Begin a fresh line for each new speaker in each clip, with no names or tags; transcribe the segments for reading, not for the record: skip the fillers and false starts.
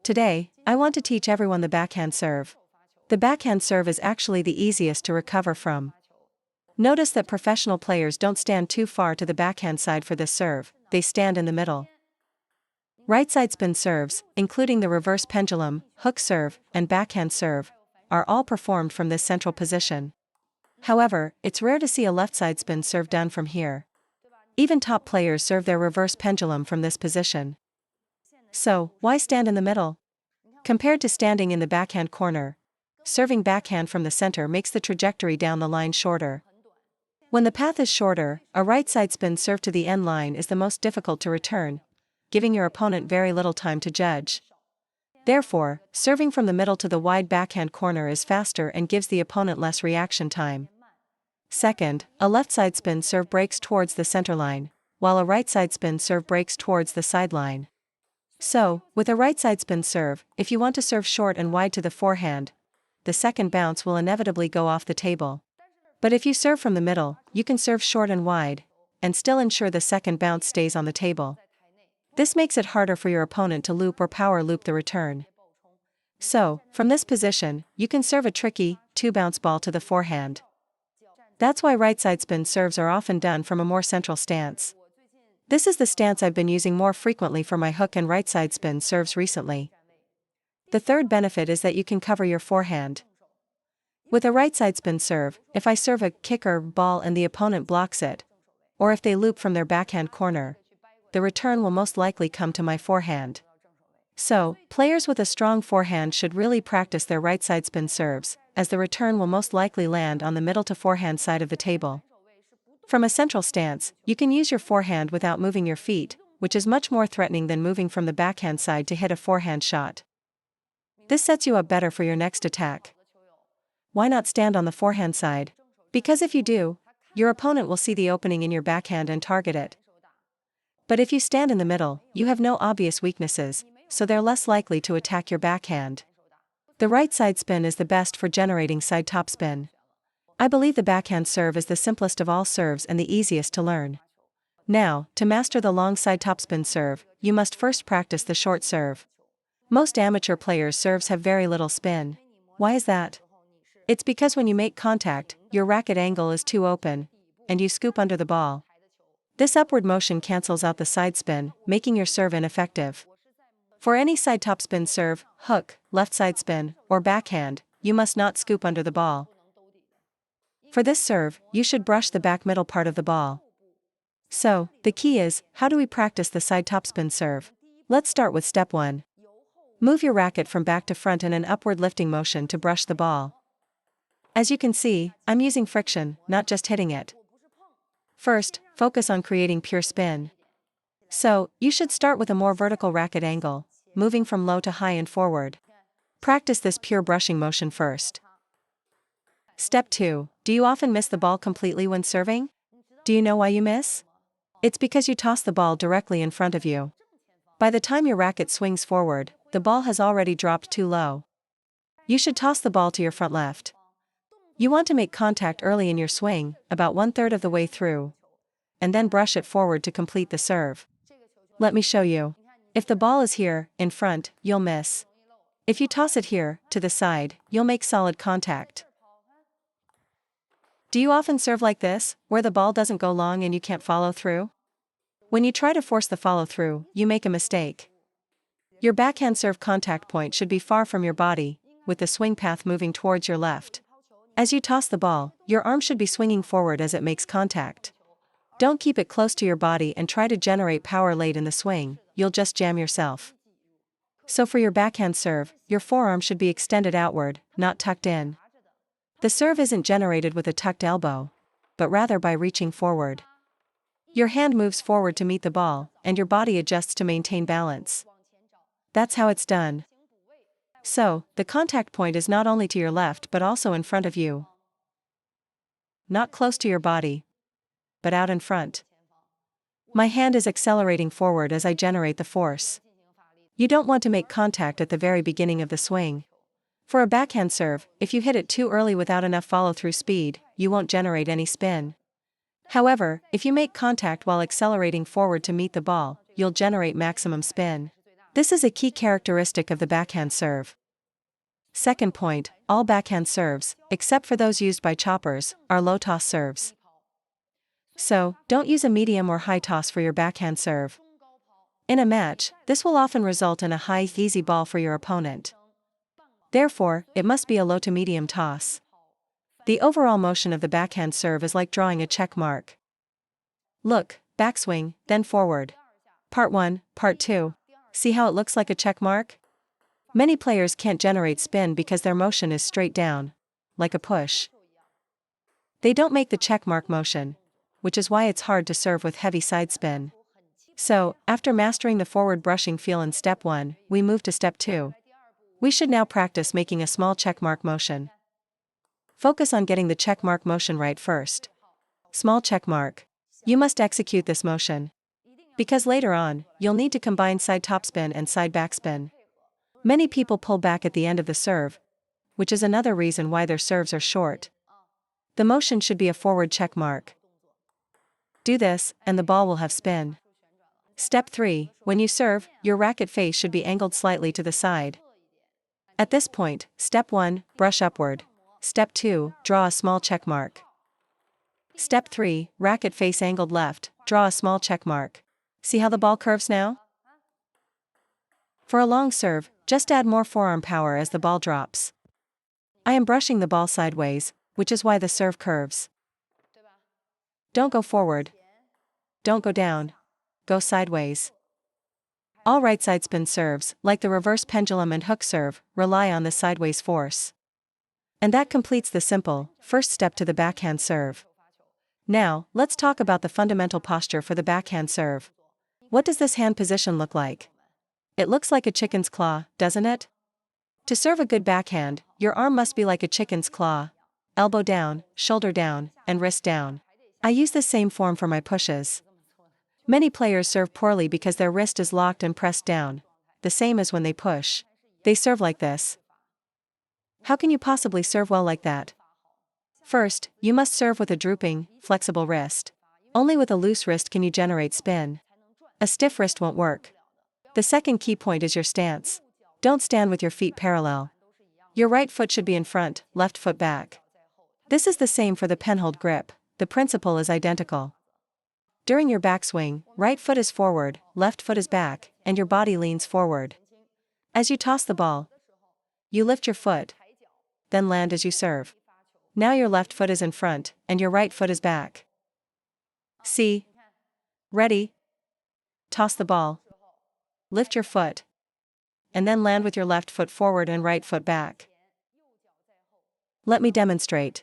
Today, I want to teach everyone the backhand serve. The backhand serve is actually the easiest to recover from. Notice that professional players don't stand too far to the backhand side for this serve, they stand in the middle. Right side spin serves, including the reverse pendulum, hook serve, and backhand serve, are all performed from this central position. However, it's rare to see a left side spin serve done from here. Even top players serve their reverse pendulum from this position. So, why stand in the middle? Compared to standing in the backhand corner, serving backhand from the center makes the trajectory down the line shorter. When the path is shorter, a right side spin serve to the end line is the most difficult to return, giving your opponent very little time to judge. Therefore, serving from the middle to the wide backhand corner is faster and gives the opponent less reaction time. Second, a left side spin serve breaks towards the center line, while a right side spin serve breaks towards the sideline. So, with a right side spin serve, if you want to serve short and wide to the forehand, the second bounce will inevitably go off the table. But if you serve from the middle, you can serve short and wide, and still ensure the second bounce stays on the table. This makes it harder for your opponent to loop or power loop the return. So, from this position, you can serve a tricky, two-bounce ball to the forehand. That's why right side spin serves are often done from a more central stance. This is the stance I've been using more frequently for my hook and right side spin serves recently. The third benefit is that you can cover your forehand. With a right side spin serve, if I serve a kick or ball and the opponent blocks it, or if they loop from their backhand corner, the return will most likely come to my forehand. So, players with a strong forehand should really practice their right side spin serves, as the return will most likely land on the middle to forehand side of the table. From a central stance, you can use your forehand without moving your feet, which is much more threatening than moving from the backhand side to hit a forehand shot. This sets you up better for your next attack. Why not stand on the forehand side? Because if you do, your opponent will see the opening in your backhand and target it. But if you stand in the middle, you have no obvious weaknesses, so they're less likely to attack your backhand. The right side spin is the best for generating side-topspin. I believe the backhand serve is the simplest of all serves and the easiest to learn. Now, to master the long side-topspin serve, you must first practice the short serve. Most amateur players' serves have very little spin. Why is that? It's because when you make contact, your racket angle is too open, and you scoop under the ball. This upward motion cancels out the side spin, making your serve ineffective. For any side-topspin serve, hook, left side spin, or backhand, you must not scoop under the ball. For this serve, you should brush the back middle part of the ball. So, the key is, how do we practice the side-topspin serve? Let's start with step 1. Move your racket from back to front in an upward lifting motion to brush the ball. As you can see, I'm using friction, not just hitting it. First, focus on creating pure spin. So, you should start with a more vertical racket angle, moving from low to high and forward. Practice this pure brushing motion first. Step 2. Do you often miss the ball completely when serving? Do you know why you miss? It's because you toss the ball directly in front of you. By the time your racket swings forward, the ball has already dropped too low. You should toss the ball to your front left. You want to make contact early in your swing, about 1/3 of the way through, and then brush it forward to complete the serve. Let me show you. If the ball is here, in front, you'll miss. If you toss it here, to the side, you'll make solid contact. Do you often serve like this, where the ball doesn't go long and you can't follow through? When you try to force the follow through, you make a mistake. Your backhand serve contact point should be far from your body, with the swing path moving towards your left. As you toss the ball, your arm should be swinging forward as it makes contact. Don't keep it close to your body and try to generate power late in the swing, you'll just jam yourself. So for your backhand serve, your forearm should be extended outward, not tucked in. The serve isn't generated with a tucked elbow, but rather by reaching forward. Your hand moves forward to meet the ball, and your body adjusts to maintain balance. That's how it's done. So, the contact point is not only to your left but also in front of you. Not close to your body, but out in front. My hand is accelerating forward as I generate the force. You don't want to make contact at the very beginning of the swing. For a backhand serve, if you hit it too early without enough follow-through speed, you won't generate any spin. However, if you make contact while accelerating forward to meet the ball, you'll generate maximum spin. This is a key characteristic of the backhand serve. Second point, all backhand serves, except for those used by choppers, are low toss serves. So, don't use a medium or high toss for your backhand serve. In a match, this will often result in a high, easy ball for your opponent. Therefore, it must be a low to medium toss. The overall motion of the backhand serve is like drawing a check mark. Look, backswing, then forward. Part 1, Part 2. See how it looks like a check mark? Many players can't generate spin because their motion is straight down, like a push. They don't make the check mark motion, which is why it's hard to serve with heavy side spin. So, after mastering the forward brushing feel in step 1, we move to step 2. We should now practice making a small check mark motion. Focus on getting the check mark motion right first. Small check mark. You must execute this motion, because later on, you'll need to combine side topspin and side backspin. Many people pull back at the end of the serve, which is another reason why their serves are short. The motion should be a forward check mark. Do this, and the ball will have spin. Step 3, when you serve, your racket face should be angled slightly to the side. At this point, step 1, brush upward. Step 2, draw a small check mark. Step 3, racket face angled left, draw a small check mark. See how the ball curves now? For a long serve, just add more forearm power as the ball drops. I am brushing the ball sideways, which is why the serve curves. Don't go forward. Don't go down. Go sideways. All right side spin serves, like the reverse pendulum and hook serve, rely on the sideways force. And that completes the simple, first step to the backhand serve. Now, let's talk about the fundamental posture for the backhand serve. What does this hand position look like? It looks like a chicken's claw, doesn't it? To serve a good backhand, your arm must be like a chicken's claw. Elbow down, shoulder down, and wrist down. I use this same form for my pushes. Many players serve poorly because their wrist is locked and pressed down, the same as when they push. They serve like this. How can you possibly serve well like that? First, you must serve with a drooping, flexible wrist. Only with a loose wrist can you generate spin. A stiff wrist won't work. The second key point is your stance. Don't stand with your feet parallel. Your right foot should be in front, left foot back. This is the same for the penhold grip. The principle is identical. During your backswing, right foot is forward, left foot is back, and your body leans forward. As you toss the ball, you lift your foot, then land as you serve. Now your left foot is in front, and your right foot is back. See? Ready? Toss the ball. Lift your foot. And then land with your left foot forward and right foot back. Let me demonstrate.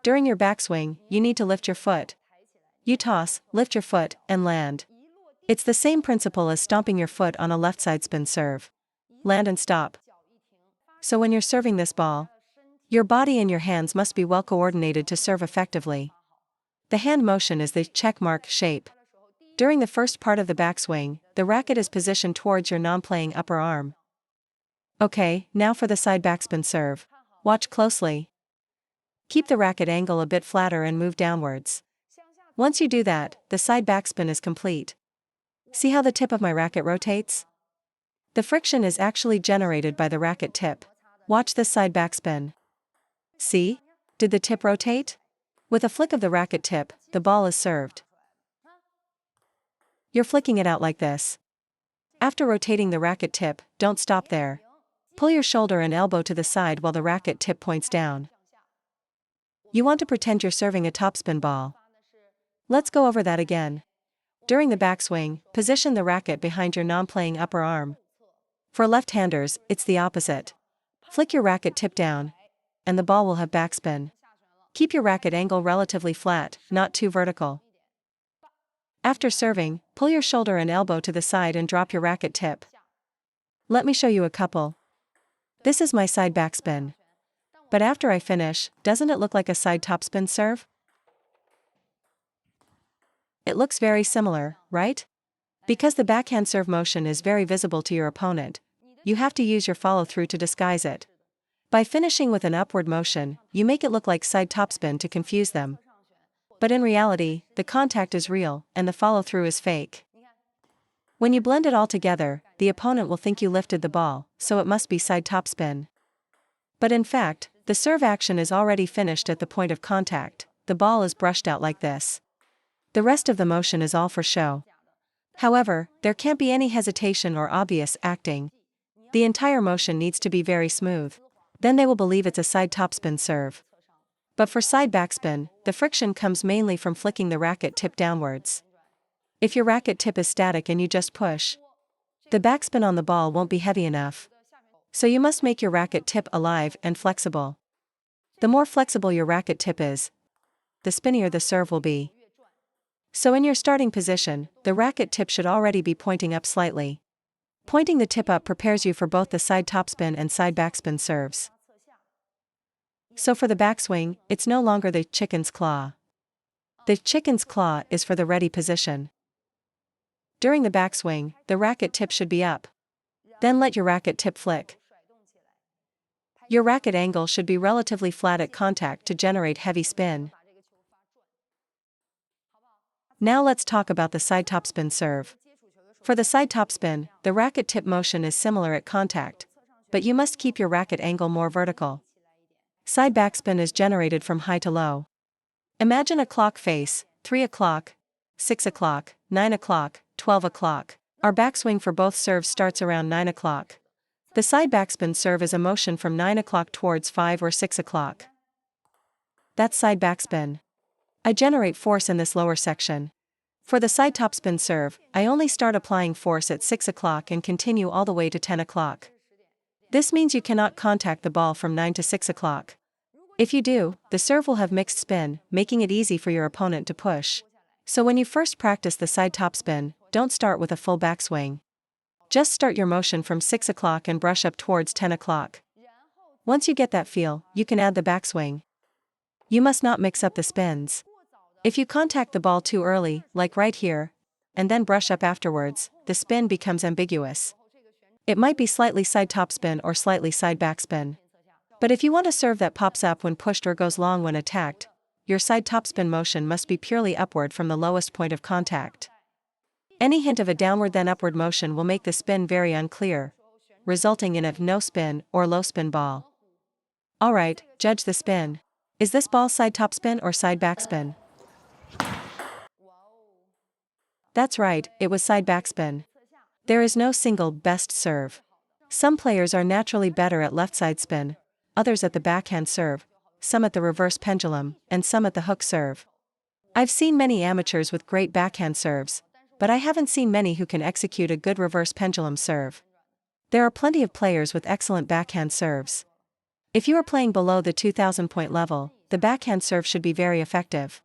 During your backswing, you need to lift your foot. You toss, lift your foot, and land. It's the same principle as stomping your foot on a left side spin serve. Land and stop. So when you're serving this ball, your body and your hands must be well coordinated to serve effectively. The hand motion is the check mark shape. During the first part of the backswing, the racket is positioned towards your non-playing upper arm. Okay, now for the side backspin serve. Watch closely. Keep the racket angle a bit flatter and move downwards. Once you do that, the side backspin is complete. See how the tip of my racket rotates? The friction is actually generated by the racket tip. Watch this side backspin. See? Did the tip rotate? With a flick of the racket tip, the ball is served. You're flicking it out like this. After rotating the racket tip, don't stop there. Pull your shoulder and elbow to the side while the racket tip points down. You want to pretend you're serving a topspin ball. Let's go over that again. During the backswing, position the racket behind your non-playing upper arm. For left-handers, it's the opposite. Flick your racket tip down, and the ball will have backspin. Keep your racket angle relatively flat, not too vertical. After serving, pull your shoulder and elbow to the side and drop your racket tip. Let me show you a couple. This is my side backspin. But after I finish, doesn't it look like a side topspin serve? It looks very similar, right? Because the backhand serve motion is very visible to your opponent, you have to use your follow-through to disguise it. By finishing with an upward motion, you make it look like side topspin to confuse them. But in reality, the contact is real, and the follow-through is fake. When you blend it all together, the opponent will think you lifted the ball, so it must be side-topspin. But in fact, the serve action is already finished at the point of contact, the ball is brushed out like this. The rest of the motion is all for show. However, there can't be any hesitation or obvious acting. The entire motion needs to be very smooth. Then they will believe it's a side-topspin serve. But for side-backspin, the friction comes mainly from flicking the racket tip downwards. If your racket tip is static and you just push, the backspin on the ball won't be heavy enough. So you must make your racket tip alive and flexible. The more flexible your racket tip is, the spinnier the serve will be. So in your starting position, the racket tip should already be pointing up slightly. Pointing the tip up prepares you for both the side-topspin and side-backspin serves. So for the backswing, it's no longer the chicken's claw. The chicken's claw is for the ready position. During the backswing, the racket tip should be up. Then let your racket tip flick. Your racket angle should be relatively flat at contact to generate heavy spin. Now let's talk about the side-topspin serve. For the side-topspin, the racket tip motion is similar at contact, but you must keep your racket angle more vertical. Side-backspin is generated from high to low. Imagine a clock face, 3 o'clock, 6 o'clock, 9 o'clock, 12 o'clock. Our backswing for both serves starts around 9 o'clock. The side-backspin serve is a motion from 9 o'clock towards 5 or 6 o'clock. That's side-backspin. I generate force in this lower section. For the side-topspin serve, I only start applying force at 6 o'clock and continue all the way to 10 o'clock. This means you cannot contact the ball from 9 to 6 o'clock. If you do, the serve will have mixed spin, making it easy for your opponent to push. So when you first practice the side-topspin, don't start with a full backswing. Just start your motion from 6 o'clock and brush up towards 10 o'clock. Once you get that feel, you can add the backswing. You must not mix up the spins. If you contact the ball too early, like right here, and then brush up afterwards, the spin becomes ambiguous. It might be slightly side-topspin or slightly side-backspin. But if you want a serve that pops up when pushed or goes long when attacked, your side-topspin motion must be purely upward from the lowest point of contact. Any hint of a downward then upward motion will make the spin very unclear, resulting in a no-spin or low-spin ball. Alright, judge the spin. Is this ball side-topspin or side-backspin? That's right, it was side-backspin. There is no single best serve. Some players are naturally better at left side spin, others at the backhand serve, some at the reverse pendulum, and some at the hook serve. I've seen many amateurs with great backhand serves, but I haven't seen many who can execute a good reverse pendulum serve. There are plenty of players with excellent backhand serves. If you are playing below the 2000 point level, the backhand serve should be very effective.